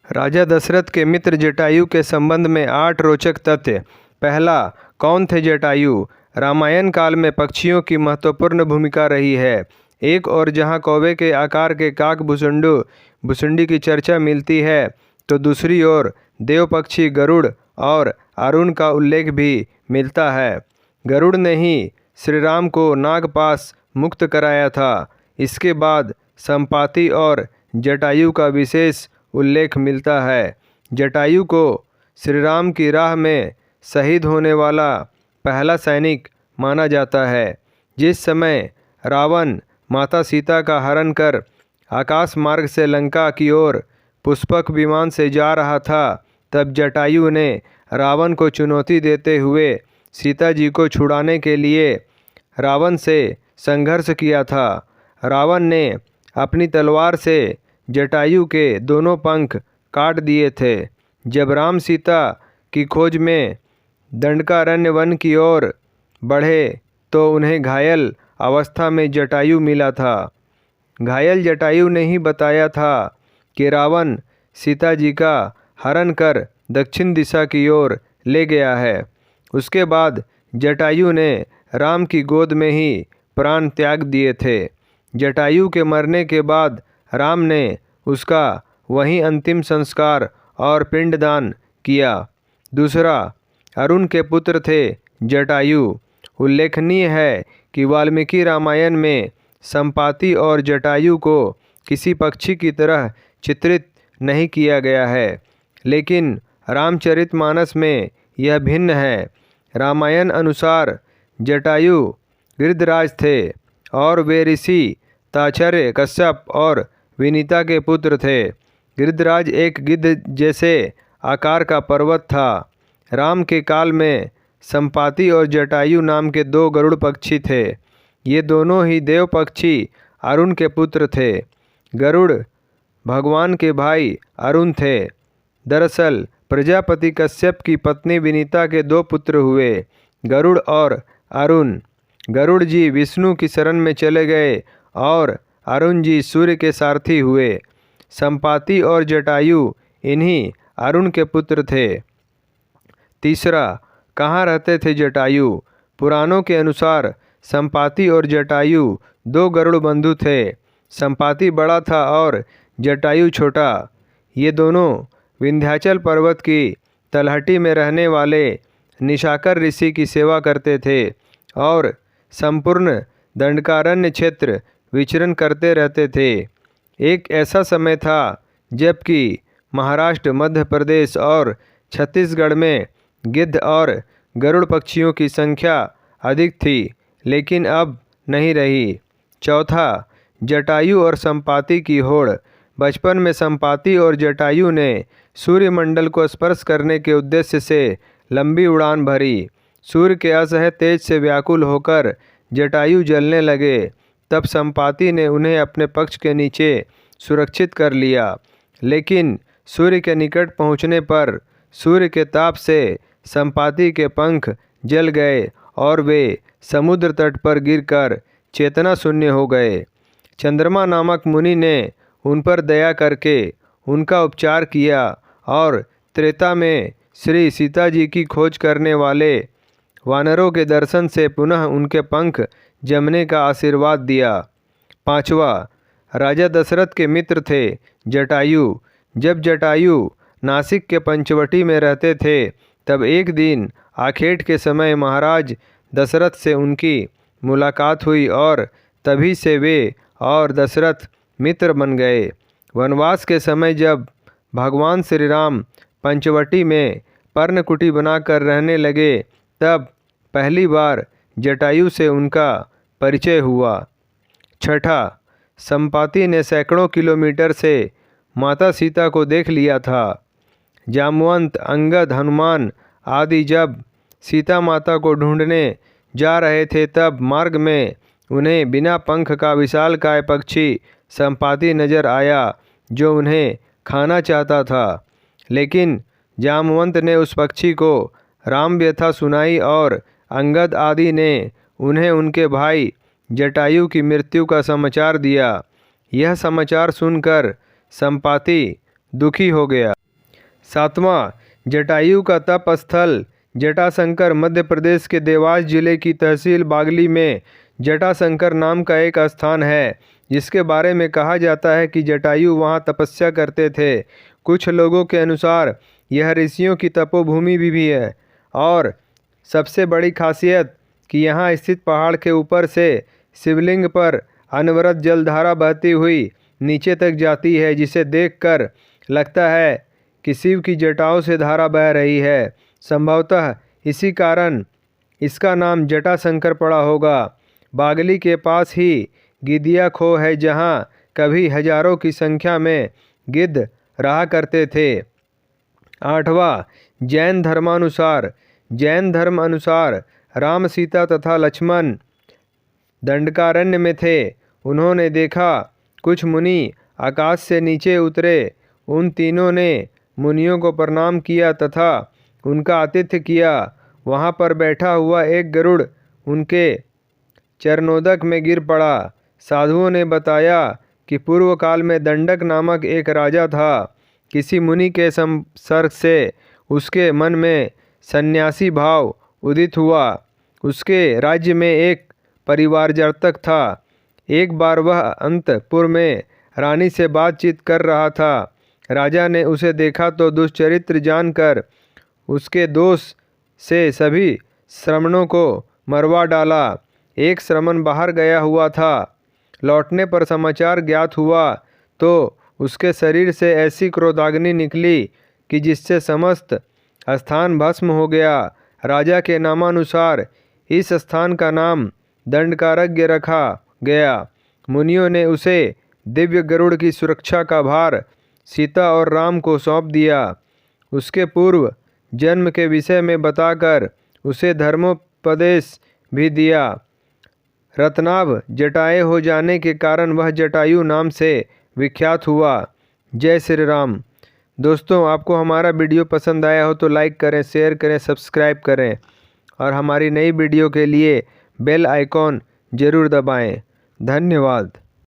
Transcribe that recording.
राजा दशरथ के मित्र जटायु के संबंध में 8 रोचक तथ्य। पहला, कौन थे जटायु? रामायण काल में पक्षियों की महत्वपूर्ण भूमिका रही है। एक और जहां कौवे के आकार के काक भुसुंडी की चर्चा मिलती है, तो दूसरी ओर देव पक्षी गरुड़ और अरुण का उल्लेख भी मिलता है। गरुड़ ने ही श्री राम को नागपाश मुक्त कराया था। इसके बाद संपाति और जटायु का विशेष उल्लेख मिलता है। जटायु को श्री राम की राह में शहीद होने वाला पहला सैनिक माना जाता है। जिस समय रावण माता सीता का हरण कर आकाश मार्ग से लंका की ओर पुष्पक विमान से जा रहा था, तब जटायु ने रावण को चुनौती देते हुए सीता जी को छुड़ाने के लिए रावण से संघर्ष किया था। रावण ने अपनी तलवार से जटायु के दोनों पंख काट दिए थे। जब राम सीता की खोज में दंडकारण्य वन की ओर बढ़े, तो उन्हें घायल अवस्था में जटायु मिला था। घायल जटायु ने ही बताया था कि रावण सीता जी का हरण कर दक्षिण दिशा की ओर ले गया है। उसके बाद जटायु ने राम की गोद में ही प्राण त्याग दिए थे। जटायु के मरने के बाद राम ने उसका वहीं अंतिम संस्कार और पिंडदान किया। दूसरा, अरुण के पुत्र थे जटायु। उल्लेखनीय है कि वाल्मीकि रामायण में संपाति और जटायु को किसी पक्षी की तरह चित्रित नहीं किया गया है, लेकिन रामचरितमानस में यह भिन्न है। रामायण अनुसार जटायु गिरिधराज थे और वे ऋषि ताक्षर्य, कश्यप और विनीता के पुत्र थे। गिरिधराज एक गिद्ध जैसे आकार का पर्वत था। राम के काल में संपाति और जटायु नाम के 2 गरुड़ पक्षी थे। ये दोनों ही देव पक्षी अरुण के पुत्र थे। गरुड़ भगवान के भाई अरुण थे। दरअसल प्रजापति कश्यप की पत्नी विनीता के 2 पुत्र हुए, गरुड़ और अरुण। गरुड़ जी विष्णु की शरण में चले गए और अरुण जी सूर्य के सारथी हुए। संपाति और जटायु इन्हीं अरुण के पुत्र थे। तीसरा, कहाँ रहते थे जटायु? पुराणों के अनुसार संपाति और जटायु 2 गरुड़ बंधु थे। संपाति बड़ा था और जटायु छोटा। ये दोनों विंध्याचल पर्वत की तलहटी में रहने वाले निशाकर ऋषि की सेवा करते थे और संपूर्ण दंडकारण्य क्षेत्र विचरण करते रहते थे। एक ऐसा समय था जबकि महाराष्ट्र, मध्य प्रदेश और छत्तीसगढ़ में गिद्ध और गरुड़ पक्षियों की संख्या अधिक थी, लेकिन अब नहीं रही। चौथा, जटायु और संपाति की होड़। बचपन में संपाति और जटायु ने सूर्यमंडल को स्पर्श करने के उद्देश्य से लंबी उड़ान भरी। सूर्य के असह्य तेज से व्याकुल होकर जटायु जलने लगे। तब संपाति ने उन्हें अपने पक्ष के नीचे सुरक्षित कर लिया, लेकिन सूर्य के निकट पहुंचने पर सूर्य के ताप से संपाति के पंख जल गए और वे समुद्र तट पर गिरकर चेतना शून्य हो गए। चंद्रमा नामक मुनि ने उन पर दया करके उनका उपचार किया और त्रेता में श्री सीता जी की खोज करने वाले वानरों के दर्शन से पुनः उनके पंख जमने का आशीर्वाद दिया। पांचवा, राजा दशरथ के मित्र थे जटायु। जब जटायु नासिक के पंचवटी में रहते थे, तब एक दिन आखेट के समय महाराज दशरथ से उनकी मुलाकात हुई और तभी से वे और दशरथ मित्र बन गए। वनवास के समय जब भगवान श्री राम पंचवटी में पर्णकुटी बनाकर रहने लगे, तब पहली बार जटायु से उनका परिचय हुआ। छठा, संपाति ने सैकड़ों किलोमीटर से माता सीता को देख लिया था। जामवंत, अंगद, हनुमान आदि जब सीता माता को ढूंढने जा रहे थे, तब मार्ग में उन्हें बिना पंख का विशालकाय पक्षी संपाति नजर आया, जो उन्हें खाना चाहता था। लेकिन जामवंत ने उस पक्षी को राम व्यथा सुनाई और अंगद आदि ने उन्हें उनके भाई जटायु की मृत्यु का समाचार दिया। यह समाचार सुनकर संपाति दुखी हो गया। 7वां, जटायु का तप स्थल जटाशंकर मध्य प्रदेश के देवास जिले की तहसील बागली में जटाशंकर नाम का एक स्थान है, जिसके बारे में कहा जाता है कि जटायु वहाँ तपस्या करते थे। कुछ लोगों के अनुसार यह ऋषियों की तपोभूमि भी है और सबसे बड़ी खासियत कि यहाँ स्थित पहाड़ के ऊपर से शिवलिंग पर अनवरत जलधारा बहती हुई नीचे तक जाती है, जिसे देखकर लगता है कि शिव की जटाओं से धारा बह रही है। संभवतः इसी कारण इसका नाम जटाशंकर पड़ा होगा। बागली के पास ही गिदिया खो है, जहाँ कभी हजारों की संख्या में गिद्ध रहा करते थे। 8वां, जैन धर्म अनुसार राम, सीता तथा लक्ष्मण दंडकारण्य में थे। उन्होंने देखा कुछ मुनि आकाश से नीचे उतरे। उन तीनों ने मुनियों को प्रणाम किया तथा उनका आतिथ्य किया। वहाँ पर बैठा हुआ एक गरुड़ उनके चरणोदक में गिर पड़ा। साधुओं ने बताया कि पूर्व काल में दंडक नामक एक राजा था। किसी मुनि के संसर्ग से उसके मन में सन्यासी भाव उदित हुआ। उसके राज्य में एक परिवारजातक था। एक बार वह अंतपुर में रानी से बातचीत कर रहा था। राजा ने उसे देखा तो दुष्चरित्र जानकर उसके दोष से सभी श्रमणों को मरवा डाला। एक श्रमण बाहर गया हुआ था। लौटने पर समाचार ज्ञात हुआ तो उसके शरीर से ऐसी क्रोधाग्नि निकली कि जिससे समस्त स्थान भस्म हो गया। राजा के नामानुसार इस स्थान का नाम दंडकारण्य रखा गया। मुनियों ने उसे दिव्य गरुड़ की सुरक्षा का भार सीता और राम को सौंप दिया। उसके पूर्व जन्म के विषय में बताकर उसे धर्मोपदेश भी दिया। रत्नाभ जटाएं हो जाने के कारण वह जटायु नाम से विख्यात हुआ। जय श्री राम। दोस्तों, आपको हमारा वीडियो पसंद आया हो तो लाइक करें, शेयर करें, सब्सक्राइब करें और हमारी नई वीडियो के लिए बेल आइकॉन ज़रूर दबाएं। धन्यवाद।